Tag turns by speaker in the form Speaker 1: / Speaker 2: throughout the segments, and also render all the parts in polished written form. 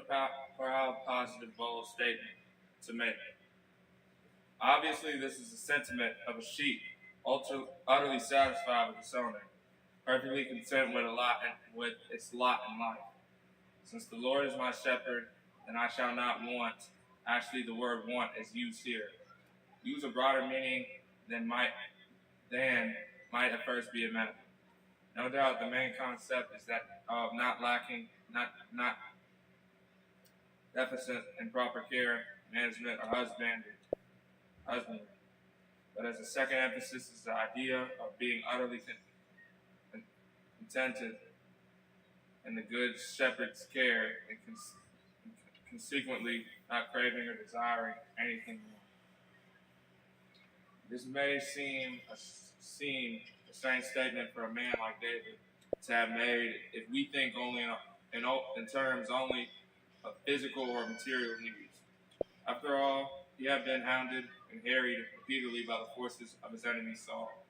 Speaker 1: for how positive, bold statement to make. Obviously, this is the sentiment of a sheep, utterly satisfied with its owner, perfectly content with its lot in life. Since the Lord is my shepherd, then I shall not want. Actually, the word "want" is used here. Use a broader meaning than might at first be imagined. No doubt, the main concept is that of not lacking, not deficit in proper care, management, or husbandry. But as a second emphasis is the idea of being utterly contented in the good shepherd's care and consequently not craving or desiring anything more. This may seem a strange statement for a man like David to have made if we think only in terms only of physical or material needs. After all, he had been hounded and harried repeatedly by the forces of his enemy Saul,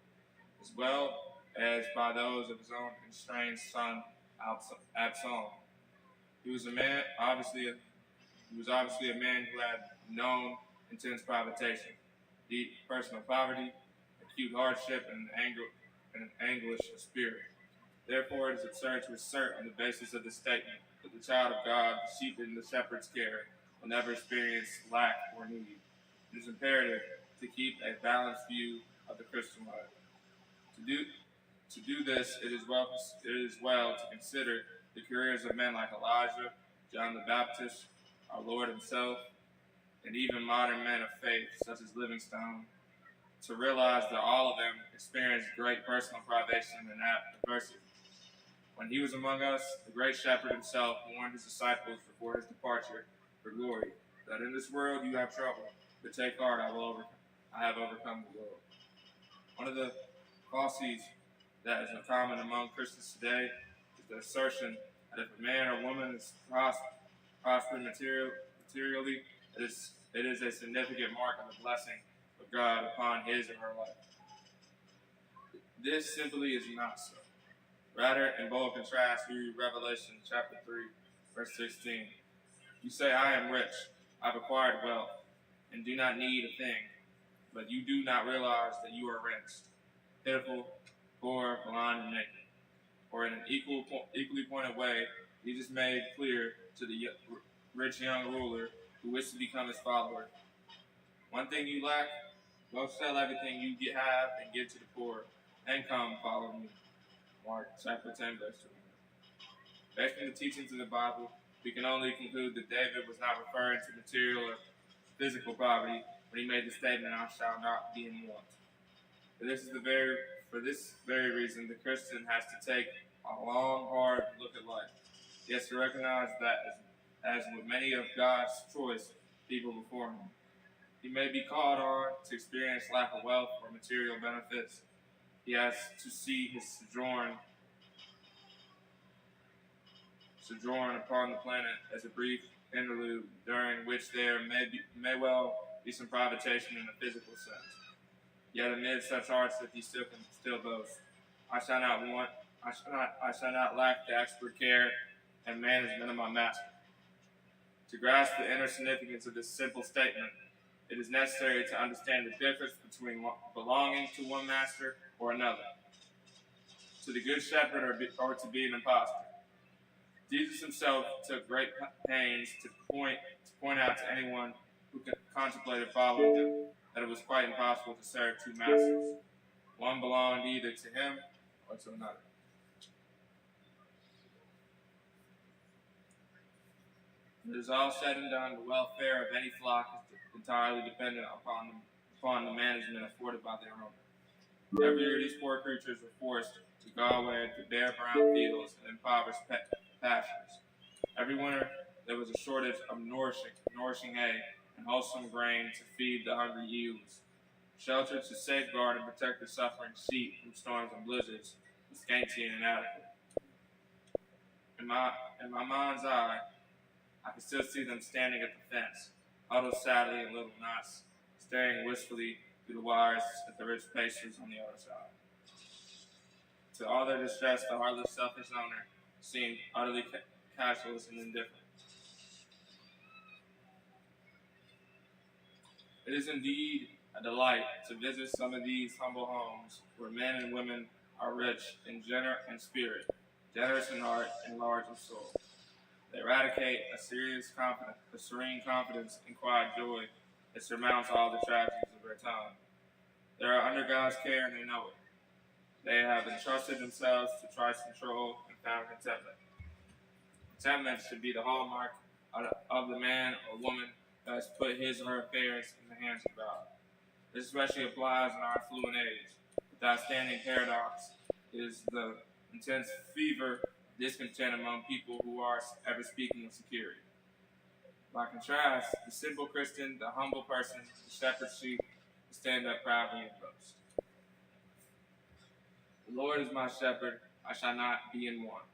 Speaker 1: as well as by those of his own constrained son Absalom. He was obviously a man who had known intense provocation, deep personal poverty, acute hardship, and an anguish of spirit. Therefore, it is absurd to assert on the basis of this statement that the child of God, the sheep in the shepherd's care, will never experience lack or need. It is imperative to keep a balanced view of the Christian life. To do this, it is well to consider the careers of men like Elijah, John the Baptist, our Lord Himself, and even modern men of faith such as Livingstone, to realize that all of them experienced great personal privation and adversity. When he was among us, the great shepherd himself warned his disciples before his departure for glory, that in this world you have trouble, but take heart, I have overcome the world. One of the fallacies that is common among Christians today is the assertion that if a man or woman is prospering materially, it is a significant mark of the blessing of God upon his or her life. This simply is not so. Rather, in bold contrast, we read Revelation chapter 3, verse 16. You say, I am rich, I've acquired wealth, and do not need a thing, but you do not realize that you are wretched, pitiful, poor, blind, and naked. Or in an equally pointed way, Jesus made clear to the rich young ruler who wished to become his follower. One thing you lack, go sell everything you have and give to the poor, and come follow me. Mark chapter 10, verse 20. Based on the teachings of the Bible, we can only conclude that David was not referring to material or physical poverty when he made the statement, I shall not be in want. For this very reason, the Christian has to take a long, hard look at life. He has to recognize that, as with many of God's choice people before him, he may be called on to experience lack of wealth or material benefits. He has to see his sojourn upon the planet as a brief interlude during which there may well be some privation in a physical sense. Yet amid such hardships he still boast. I shall not lack the expert care and management of my master. To grasp the inner significance of this simple statement, it is necessary to understand the difference between belonging to one master or another, to the good shepherd or to be an impostor. Jesus himself took great pains to point out to anyone who contemplated following him that it was quite impossible to serve two masters. One belonged either to him or to another. When it is all said and done, the welfare of any flock is entirely dependent upon the management afforded by their owner. Every year, these poor creatures were forced to go away to bare brown fields and impoverished pastures. Every winter, there was a shortage of nourishing hay and wholesome grain to feed the hungry ewes. Shelter to safeguard and protect the suffering sheep from storms and blizzards was scanty and inadequate. In my mind's eye, I can still see them standing at the fence, huddled sadly in little knots, staring wistfully through the wires at the rich pastures on the other side. To all their distress, the heartless, selfish owner seemed utterly casualous and indifferent. It is indeed a delight to visit some of these humble homes where men and women are rich in spirit, generous in heart, and large in soul. They eradicate a serene confidence and quiet joy that surmounts all the tragedies of their time. They are under God's care and they know it. They have entrusted themselves to Christ's control and found contentment. Contentment should be the hallmark of the man or woman who has put his or her affairs in the hands of God. This especially applies in our affluent age. The outstanding paradox is the intense fever of discontent among people who are ever speaking of security. By contrast, the simple Christian, the humble person, the shepherd sheep, stand up proudly and boast. The Lord is my shepherd, I shall not be in want.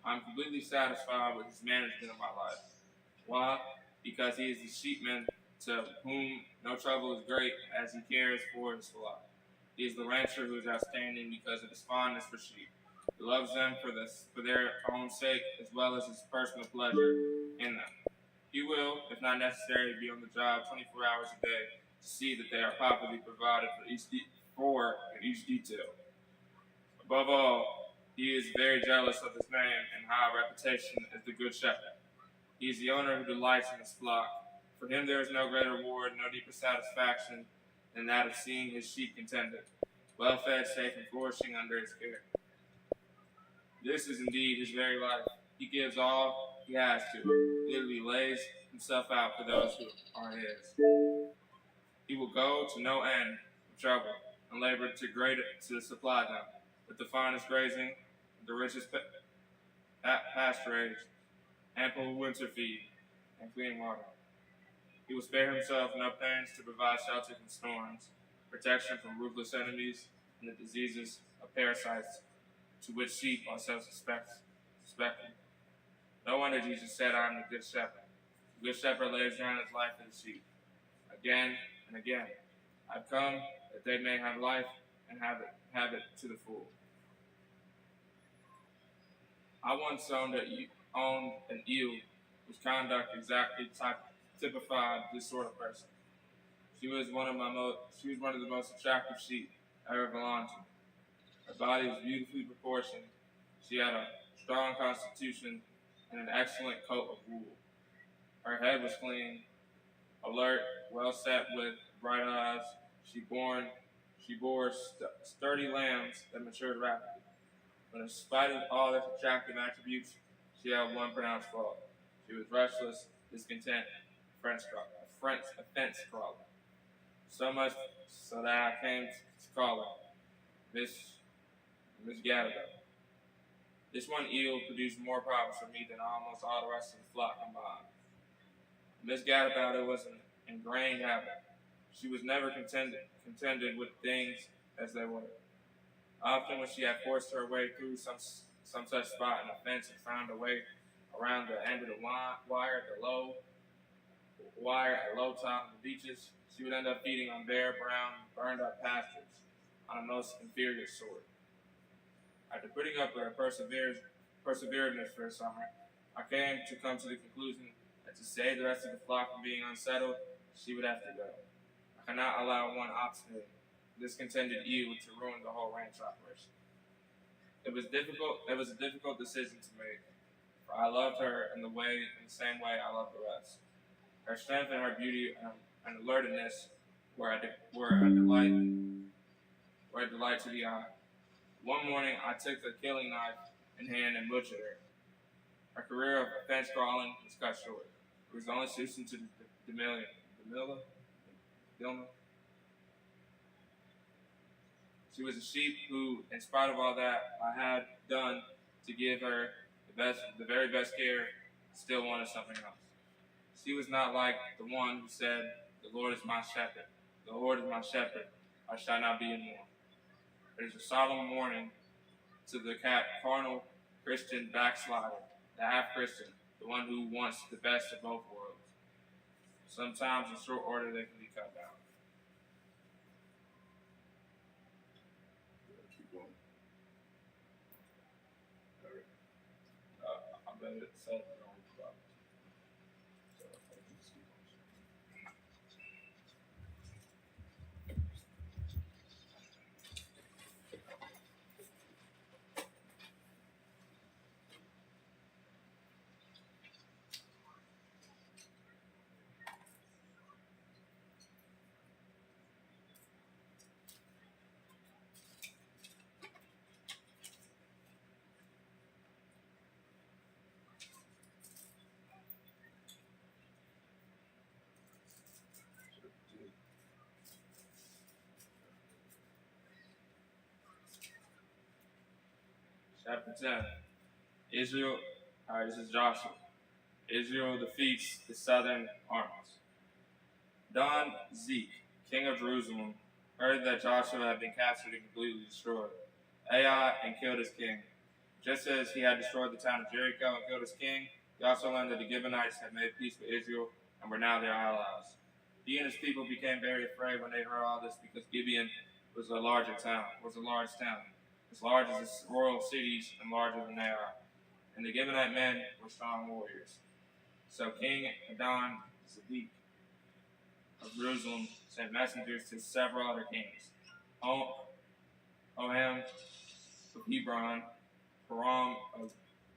Speaker 1: I am completely satisfied with his management of my life. Why? Because he is the sheepman to whom no trouble is great as he cares for his flock. He is the rancher who is outstanding because of his fondness for sheep. He loves them for their own sake as well as his personal pleasure in them. He will, if not necessary, be on the job 24 hours a day to see that they are properly provided for each detail. Above all, he is very jealous of his name and high reputation as the Good Shepherd. He is the owner who delights in his flock. For him there is no greater reward, no deeper satisfaction than that of seeing his sheep contented, well fed, safe, and flourishing under his care. This is indeed his very life. He gives all he has to it. Literally lays himself out for those who are his. He will go to no end of trouble and labor to supply them with the finest grazing, the richest pasturage, ample winter feed, and clean water. He will spare himself no pains to provide shelter from storms, protection from ruthless enemies, and the diseases of parasites to which sheep are so suspected. No wonder Jesus said, I am the good shepherd. The good shepherd lays down his life for the sheep. Again and again, I've come that they may have life and have it to the full. I once owned an eel whose conduct exactly typified this sort of person. She was one of the most attractive sheep I ever belonged to. Her body was beautifully proportioned. She had a strong constitution and an excellent coat of wool. Her head was clean, alert, well set with bright eyes. She bore sturdy lambs that matured rapidly. But in spite of all their attractive attributes, she had one pronounced fault. She was restless, discontent, a fence crawler. So much so that I came to call her Miss Gadigal. This one eel produced more problems for me than almost all the rest of the flock combined. Miss Gadigal was an ingrained habit. She was never contented with things as they were. Often when she had forced her way through some such spot in the fence and found a way around the end of the wire at low top of the beaches, she would end up feeding on bare, brown, burned up pastures on a most inferior sort. After putting up with her perseveredness for a summer, I came to the conclusion that to save the rest of the flock from being unsettled, she would have to go. I cannot allow one obstinate, discontented eel to ruin the whole ranch operation. It was a difficult decision to make, for I loved her in the same way I loved the rest. Her strength and her beauty and alertness were a delight to the eye. One morning, I took the killing knife in hand and butchered her. Her career of fence crawling was cut short. It was only Susan to Demilla. She was a sheep who, in spite of all that I had done to give her the very best care, still wanted something else. She was not like the one who said, "The Lord is my shepherd. The Lord is my shepherd. I shall not be in want." It is a solemn warning to the carnal Christian backslider, the half-Christian, the one who wants the best of both worlds. Sometimes in short order they can be cut down.
Speaker 2: Keep going.
Speaker 1: I bet it said it wrong. Chapter 10. Israel, this is Joshua. Israel defeats the southern armies. Don Zeke, king of Jerusalem, heard that Joshua had been captured and completely destroyed Ai and killed his king. Just as he had destroyed the town of Jericho and killed his king, he also learned that the Gibeonites had made peace with Israel and were now their allies. He and his people became very afraid when they heard all this because Gibeon was a large town, as large as the royal cities and larger than they are. And the Gibeonite men were strong warriors. So King Adon Zedek of Jerusalem sent messengers to several other kings, Oham of Hebron, Param of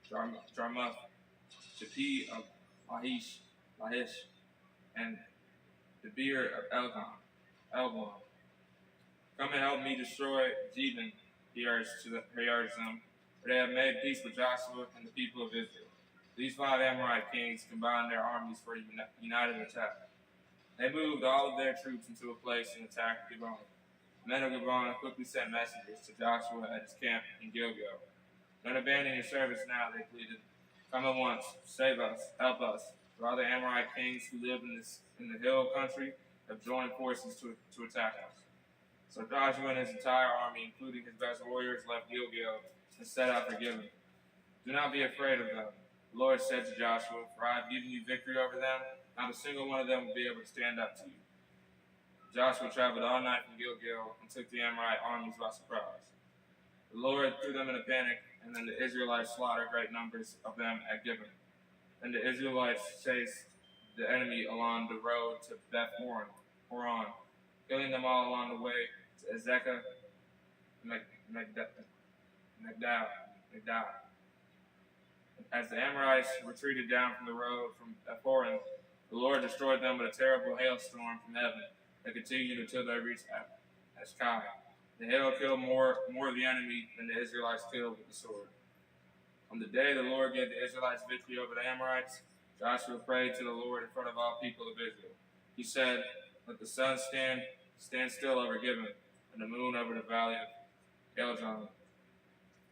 Speaker 1: Jarmuth, Japi of Lahish, and Debir of Elgon. Come and help me destroy Jebin, he urged them, for they have made peace with Joshua and the people of Israel. These 5 Amorite kings combined their armies for a united attack. They moved all of their troops into a place and attacked Gibeon. The men of Gibeon quickly sent messengers to Joshua at his camp in Gilgal. Don't abandon your service now, they pleaded. Come at once, save us, help us. For other Amorite kings who live in the hill country have joined forces to attack us. So Joshua and his entire army, including his best warriors, left Gilgal and set out for Gibeon. Do not be afraid of them, the Lord said to Joshua, for I have given you victory over them. Not a single one of them will be able to stand up to you. Joshua traveled all night from Gilgal and took the Amorite armies by surprise. The Lord threw them in a panic, and then the Israelites slaughtered great numbers of them at Gibeon. Then the Israelites chased the enemy along the road to Beth Horon, killing them all along the way to Azekah, Megdal. As the Amorites retreated down from the road from Beth Horon, the Lord destroyed them with a terrible hailstorm from heaven that continued until they reached Ashkai. The hail killed more of the enemy than the Israelites killed with the sword. On the day the Lord gave the Israelites victory over the Amorites, Joshua prayed to the Lord in front of all people of Israel. He said, let the sun stand still over Gibeon, and the moon over the valley of Eljon.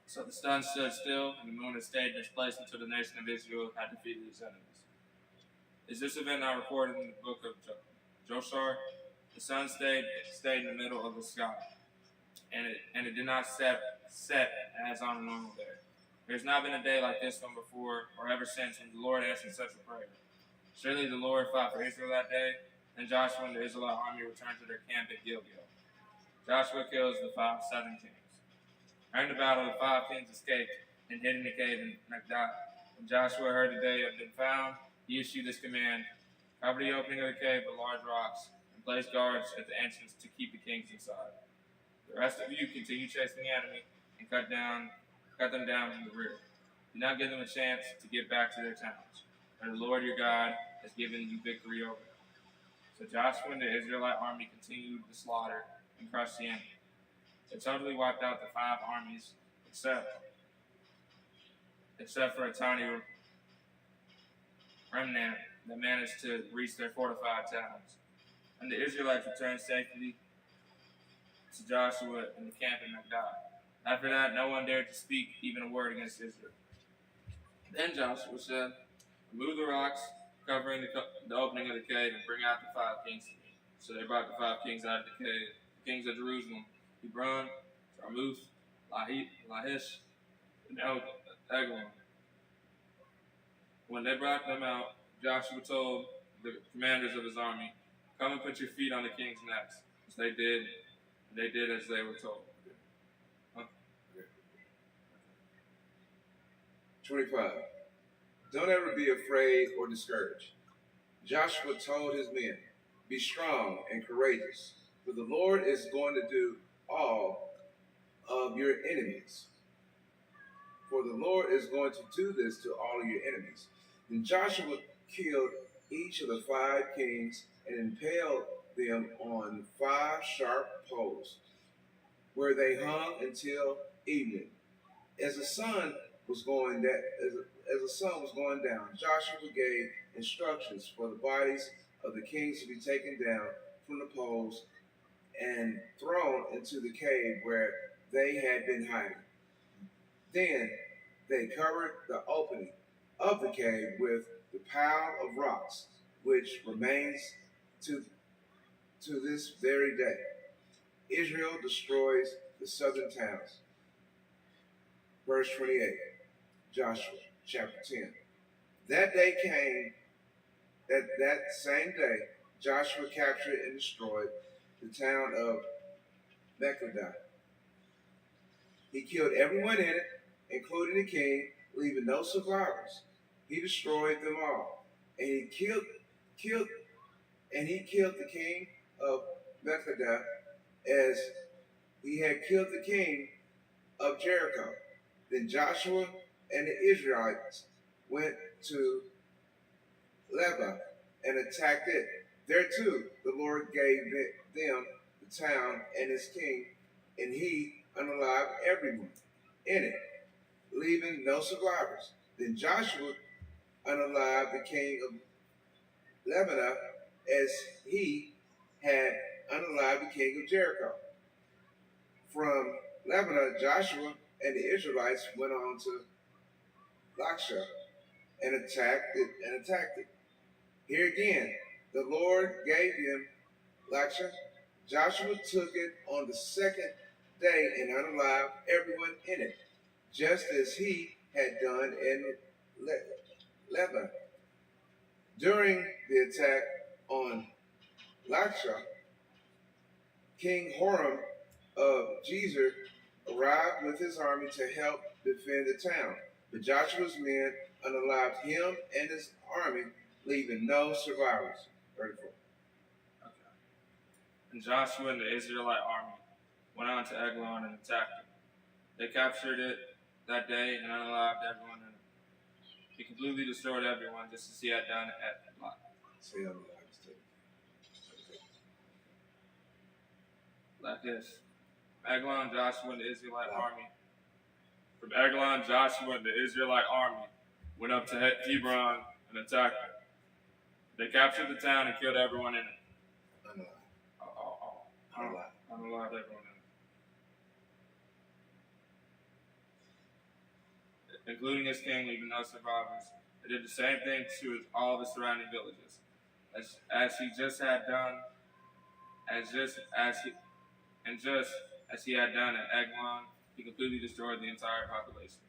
Speaker 1: So the sun stood still, and the moon had stayed in its place until the nation of Israel had defeated its enemies. Is this event not recorded in the book of Joshua? The sun stayed in the middle of the sky, and it did not set as on a normal day. There has not been a day like this one before or ever since when the Lord answered such a prayer. Surely the Lord fought for Israel that day, and Joshua and the Israelite army returned to their camp at Gilgal. Joshua kills the 5 southern kings. During the battle, the 5 kings escaped and hid in the cave in Megdal. When Joshua heard that they had been found, he issued this command: cover the opening of the cave with large rocks and place guards at the entrance to keep the kings inside. The rest of you continue chasing the enemy and cut them down from the rear. Do not give them a chance to get back to their towns, for the Lord your God has given you victory over them. So Joshua and the Israelite army continued the slaughter and crushed the enemy. They totally wiped out the 5 armies, except for a tiny remnant that managed to reach their fortified towns. And the Israelites returned safely to Joshua in the camp in Megdal. After that, no one dared to speak even a word against Israel. Then Joshua said, remove the rocks covering the opening of the cave and bring out the 5 kings to me. So they brought the 5 kings out of the cave, the kings of Jerusalem, Hebron, Jarmuth, Lahish, and Eglon. When they brought them out, Joshua told the commanders of his army, come and put your feet on the king's necks. So they did as they were told.
Speaker 2: 25. Don't ever be afraid or discouraged. Joshua told his men, be strong and courageous, for the Lord is going to do all of your enemies. For the Lord is going to do this to all of your enemies. Then Joshua killed each of the 5 kings and impaled them on 5 sharp poles, where they hung until evening. As the sun was going down, Joshua gave instructions for the bodies of the kings to be taken down from the poles and thrown into the cave where they had been hiding. Then they covered the opening of the cave with the pile of rocks, which remains to this very day. Israel destroys the southern towns. Verse 28, Joshua chapter 10. That same day, Joshua captured and destroyed the town of Makkedah. He killed everyone in it, including the king, leaving no survivors. He destroyed them all, and he killed the king of Makkedah as he had killed the king of Jericho. Then Joshua and the Israelites went to Leba and attacked it. There too, the Lord gave them the town and its king, and he unalived everyone in it, leaving no survivors. Then Joshua unalived the king of Lebanon as he had unalived the king of Jericho. From Lebanon, Joshua and the Israelites went on to Lachish and attacked it. Here again, the Lord gave him Lachish. Joshua took it on the second day and unalived everyone in it, just as he had done in Lebanon. During the attack on Lachish, King Horam of Gezer arrived with his army to help defend the town. But Joshua's men unalived him and his army, leaving no survivors. 34.
Speaker 1: Okay. And Joshua and the Israelite army went on to Eglon and attacked it. They captured it that day and unalived everyone in it. He completely destroyed everyone, just as he had done at Lot.
Speaker 2: Say unalived.
Speaker 1: Lachish. Eglon, Joshua, and the Israelite army. From Eglon, Joshua, and the Israelite army went up to Hebron and attacked it. They captured the town and killed everyone in it. Unalived everyone in it, including his king, leaving no survivors. They did the same thing to all the surrounding villages, as he just had done, just as he had done at Eglon. He completely destroyed the entire population.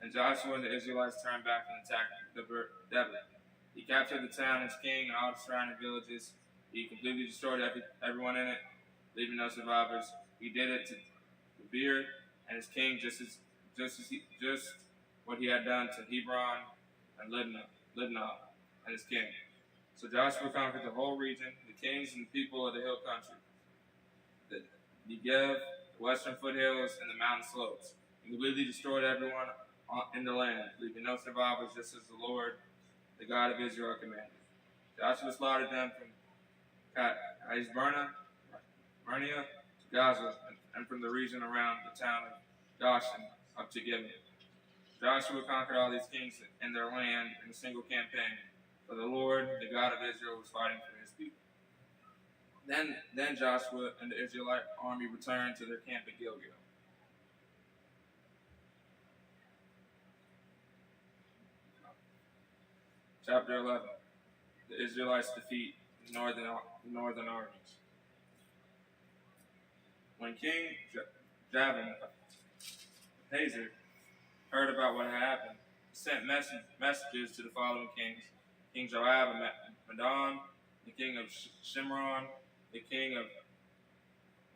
Speaker 1: And Joshua and the Israelites turned back and attacked Debir. He captured the town, its king, and all the surrounding villages. He completely destroyed everyone in it, leaving no survivors. He did it to Debir and his king, just what he had done to Hebron and Libnah and his king. So Joshua conquered the whole region, the kings and the people of the hill country, the Negev, the western foothills, and the mountain slopes. He completely destroyed everyone in the land, leaving no survivors, just as the Lord, the God of Israel, commanded. Joshua slaughtered them from Ashburna, Mernea, to Gaza, and from the region around the town of Goshen up to Gibeon. Joshua conquered all these kings and their land in a single campaign, for the Lord, the God of Israel, was fighting for his people. Then Joshua and the Israelite army returned to their camp at Gilgal. Chapter 11. The Israelites defeat the northern armies. When King Jabin of Hazor heard about what had happened, he sent messages to the following kings: King Joab of Madon, the king of Shimron, the king of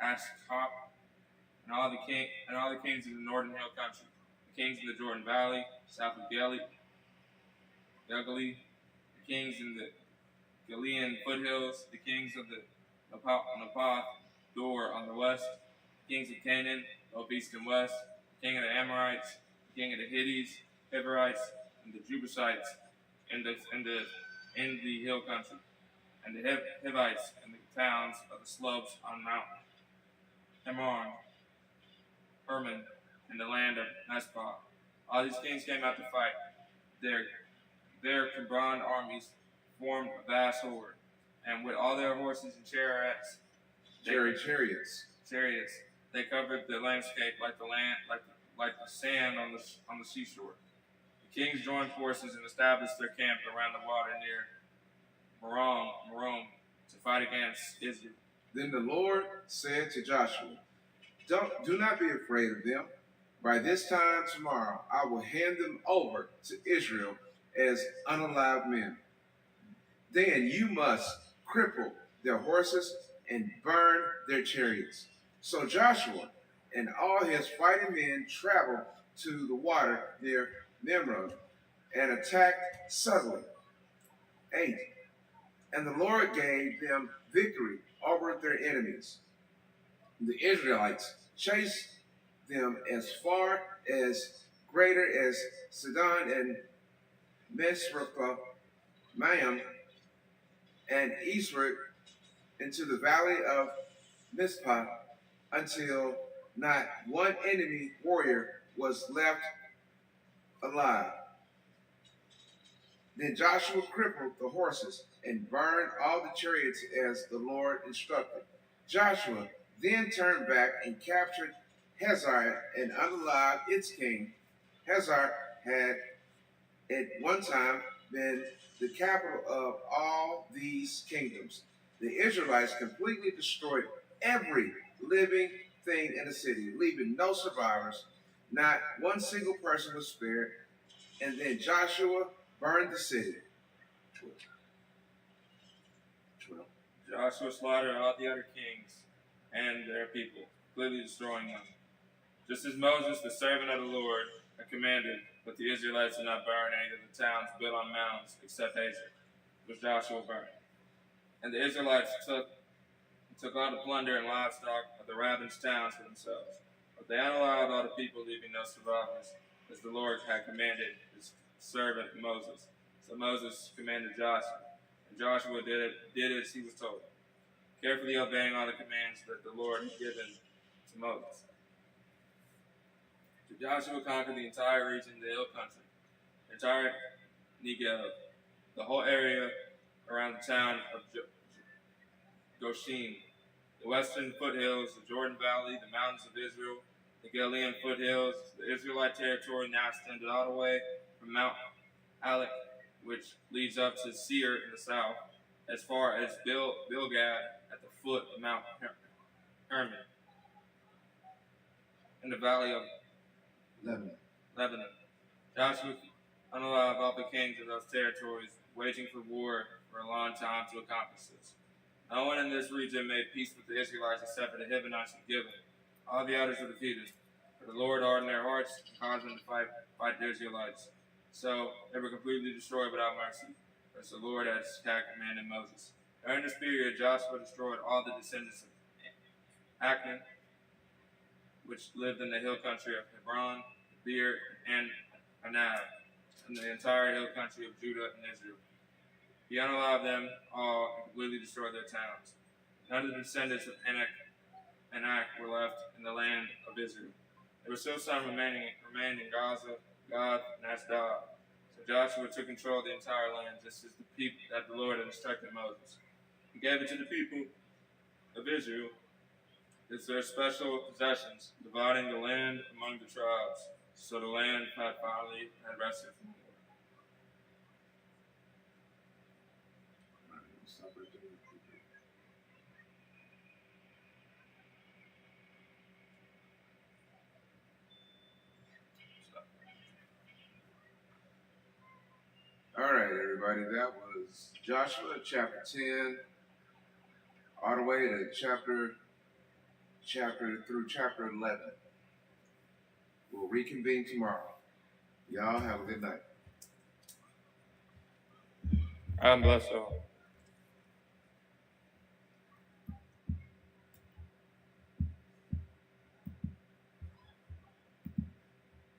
Speaker 1: Ashkop, and all the kings of the northern hill country, the kings in the Jordan Valley, south of Galilee, the kings in the Galilean foothills, the kings of the Napath Dor on the west, the kings of Canaan, both east and west, the king of the Amorites, the king of the Hittites, and the Jebusites in the hill country, and the Hivites in the towns of the slopes on Mount Hermon, in the land of Mespah. All these kings came out to fight. Their combined armies formed a vast horde, and with all their horses and chariots, they covered the landscape like like the sand on the seashore. The kings joined forces and established their camp around the water near Merom to fight against Israel.
Speaker 2: Then the Lord said to Joshua, Do not be afraid of them. By this time tomorrow, I will hand them over to Israel as unalive men. Then you must cripple their horses and burn their chariots. So Joshua and all his fighting men traveled to the water near Nimrod and attacked suddenly. 8. And the Lord gave them victory over their enemies. The Israelites chased them as far as greater as Sidon and Misrephoth-Maim and eastward into the valley of Mizpah until not one enemy warrior was left alive. Then Joshua crippled the horses and burned all the chariots as the Lord instructed. Joshua then turned back and captured Hazar and unalived its king. Hazar had at one time been the capital of all these kingdoms. The Israelites completely destroyed every living thing in the city, leaving no survivors. Not one single person was spared. And then Joshua burned the city. 12.
Speaker 1: Joshua slaughtered all the other kings and their people, completely destroying them. Just as Moses, the servant of the Lord, had commanded, but the Israelites did not burn any of the towns built on mounds except Hazor, which Joshua burned. And the Israelites took all the plunder and livestock of the ravaged towns for themselves. But they unalive all the people, leaving no survivors, as the Lord had commanded his servant Moses. So Moses commanded Joshua, and Joshua did as he was told, carefully obeying all the commands that the Lord had given to Moses. So Joshua conquered the entire region, the hill country, the entire Negev, the whole area around the town of Goshen, the western foothills, the Jordan Valley, the mountains of Israel, the Galilean foothills. The Israelite territory now extended all the way from Mount Alec, which leads up to Seir in the south, as far as Bilgad at the foot of Mount Hermon, in the valley of Lebanon. Joshua unalived all the kings of those territories, waging for war for a long time to accomplish this. No one in this region made peace with the Israelites except for the Hivites and Gibeon. All the others were defeated, for the Lord hardened their hearts and caused them to fight the Israelites. So they were completely destroyed without mercy, as the Lord had commanded Moses. During this period, Joshua destroyed all the descendants of Achan, which lived in the hill country of Hebron, Beer, and Anab, and the entire hill country of Judah and Israel. He unalived them all and completely destroyed their towns. None of the descendants of Anak were left in the land of Israel. There were still some remaining in Gaza, Gath, and Ashdod. So Joshua took control of the entire land, just as the people that the Lord had instructed Moses. He gave it to the people of Israel as their special possessions, dividing the land among the tribes. So the land had finally rested from war.
Speaker 2: All right, everybody, that was Joshua chapter 10, all the way to chapter 11. We'll reconvene tomorrow. Y'all have a good night.
Speaker 1: I'm blessed all.